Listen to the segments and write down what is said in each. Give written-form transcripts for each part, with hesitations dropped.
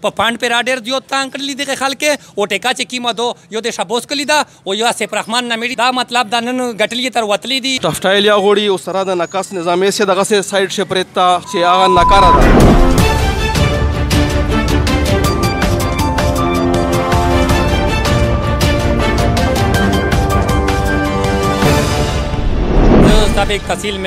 په پاند پر اډر دیو تان کړلی دغه خلک او ټیکا چې کیما دو یو د شابوس کلی دا او یو سیف رحمان نامری دا مطلب دا نن غټلی تر وتلی دی ټفټایل یا غوړي او سره د ناقص نظامي سي دغه سایډ شپریتا چې هغه ناکاره ده سابق تحصیل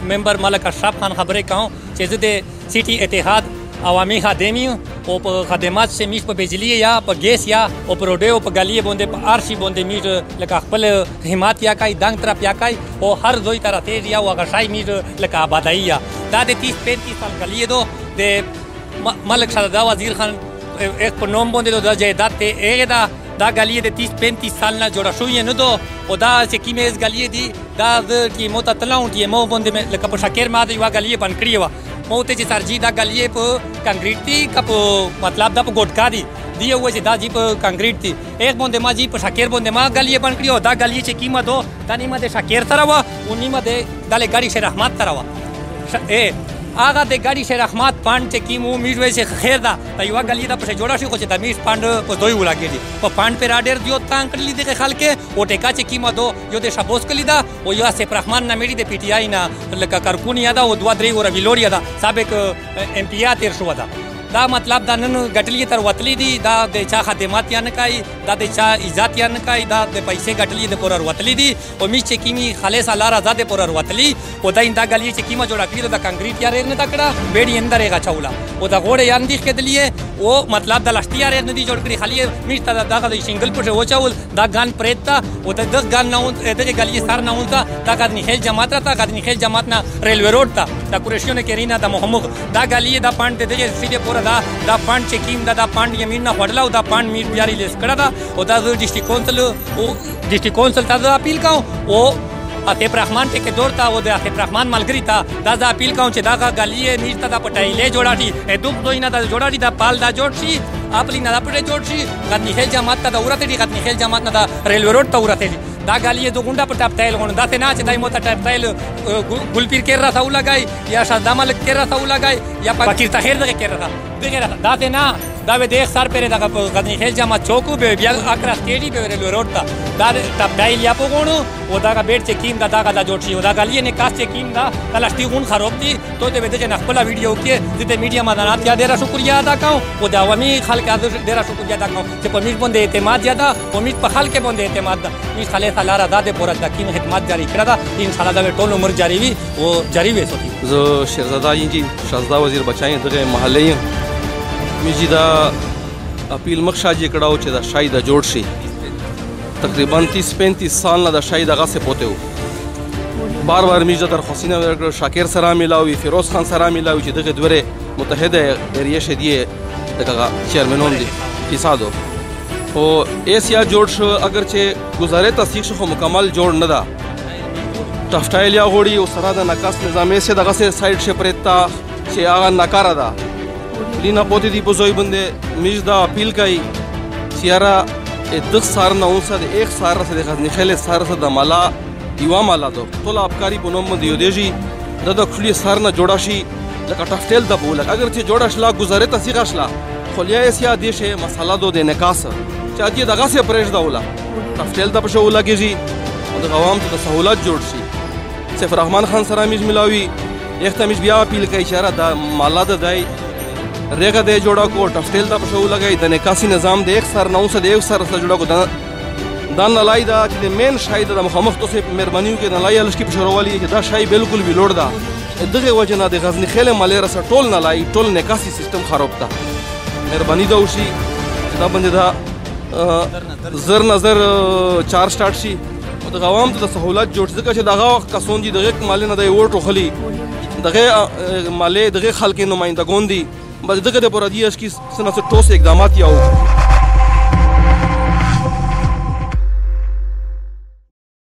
ممبر ملک اشرف خان خبرې کوم چې زه د سیټي اتحاد عوامي خادم یم او په خدمات چې میش په بجلی یا په ګیس یا او په روډیو په ګالیه باندې په ارشي باندې میش لکه خپل حمایت یا کای دنګ طرف یا کای او هر دوی طرف تیز یا وغشای میش لکه آبادی یا دا د 30-35 سال ګالیه دو د ملک شهزاده وزیر خان ایک په نوم باندې د جایداد ته ایغه دا ګالیه د 30-35 سال نه جوړه شوې نه دو او دا چې کیمه اس ګالیه دی دا د کی مو ته تلاون کی مو باندې لکه په شکر ما دی وا ګالیه بن کړی و مو ته چې سرجی دا ګالیه په کنکریټ دی کپ مطلب دا په ګوټکا دی دی و چې دا جی په کنکریټ دی ایک باندې ما جی په شکر باندې ما ګالیه بن کړی او دا ګالیه چې کیمه دو دا نیمه د شکر سره و او نیمه د دله ګاډي شه رحمت سره و هغه د ګاډي شه رحمت پاند چې کیمو میږي چې خیر دا یو ګالیه دا په جوړه شي خو چې د میش پاند په دوی ولاګي په پاند پر اډر دیو تان کړلی دغه خلک او ټیکا چې کیما دو یو د شابوس کلی دا او یو سیف رحمان نامری د پی ټی آی نه لکه کارکونیا دا او 2-3 ور ویلوریا دا سابق ام پی تیر شو دا دا مطلب دا نن غټلی تر وتلی دی دا د چا خدمات یا نه کوي دا د چا عزت یا نه کوي دا د پیسې غټلی د پورر وتلی دی او میش چې کیمی خالص الله رضا د پورر وتلی او دا انده غلی چې کیما جوړه کړی د کنکریټ یا ریر نه تکړه بیډي اندر یې غچولا او دا غوړې یان دي کېدلی او مطلب د لشتي یا ریر نه دی جوړ کړی خالی میش ته دا د سنگل پټ وچول دا ګان پریتا او د ګان نه د غلی سر نه ونتا دا قدنی خیل جماعت را تا قدنی خیل جماعت نه ریلوی روډ تا دا کورشیونه کرینا د محمد دا غلی دا پاند د سیده دا پاند چې کیم دا پاند یمین نه وړلا او دا پاند میټ بیاري لیس کړه دا او دا ډیسټریکټ کونسل ته اپیل کوم او اسیف رحمان ته کې دور تا او د اسیف رحمان ملګری تا دا اپیل کوم چې دا غالیه میټ ته دا پټایلې جوړا دي دوب دوی نه دا جوړا دي دا پال دا جوړ شي خپل نه دا پټه جوړ شي قدنی خیل جماعت ته دا ورته دي قدنی خیل جماعت نه دا ریلوی روډ ته ورته دي دا ګالیه دو ګونډه په ټاپ تایل غون دا ته نه چې دای مو ته ټاپ تایل ګلپیر کې را ثاو لګای یا شاده ملک کې را ثاو لګای یا فقیر تخیر دغه کې را دغه دا ته نه دا به د سر پرې دغه غدنی خیل جماعت چوکو به بیا اکرا کېډي به ریلوی روډ ته دا ټاپ تایل یا په غونو او دا بیٹ چې کیم دا دا جوړ شي او دا ګالیه نه کاس چې کیم دا کلشتي غون خراب دي ته د دې نه خپل ویډیو کې د میډیا مدانات یا ډیره شکریا ادا کوم او د عوامي خلک ډیره شکریا ادا کوم چې په میډ باندې اعتماد زیاده او میډ په خلک باندې اعتماد ده میډ خلک الله رضا دې پورا د کیم خدمات جاری کړه دا ان شاء الله دا ټول عمر جاری وي او جاری وي سوتي زه شهزاده انجی شهزاده وزیر بچای دغه محلې میږي دا اپیل مخشاجي کړهو چې دا شاید جوړ شي تقریبا 30-35 سال نه د شاید دغه څه پوته و بار میږي درخواستونه ورکړه شاکر سره ملاوي فیروز خان سره ملاوي چې دغه دوره متحده ایریا شدیه دغه چیرمنون دي فسادو او ایسیا جوړ شو اگر چې گزارې تصدیق شو مکمل جوړ نه ده ټفټایل یا غوړي او سره د ناقص نظامي سي دغه سایډ شپریتا چې هغه ناکاره ده لینا پوتې دی په زوی باندې میږ دا اپیل کوي چې یاره دغه سار نه اوسه د ایک سار سره د غزنی خیل سار سره د مالا یو مالا دو ټول افکاری په نوم دی دیږي د خپل سار نه جوړا شي لکه ټفټیل د بوله اگر چې جوړا شلا گزارې تصدیق شلا خلیا اسیا دیشه مساله دو د نکاس چې دې دغه سه پرېږ داوله ټفټیل د پښو لګیږي د عوام ته سہولت جوړ شي سیف رحمان خان سره میږ ملاوي یختمیش بیا اپیل کوي اشاره د مالا د دای ریګه د جوړا کو ټفټیل د پښو لګای د نکاسي نظام د 1 سر 900 د 1 سر سره جوړا کو دا نه لای دا چې مین شاید د مخامخ توسه مهرباني کې نه لای لشکې پښورولي چې دا شای بالکل ویلوړ ده دغه وجنه د غزنی خیل مالې رس ټول نه لای ټول نکاسي سیستم خراب ده مهرباني دا وشي دا باندې دا زر نظر 4 سٹارټ شي او د عوام ته سہولت جوړ ځکه چې دغه وخت کسون دي دغه مالې نه د ووټ خلی دغه مالې دغه خلک نمائندګون دي بس دغه د پردیش کی سنت ټوس اقدامات یاو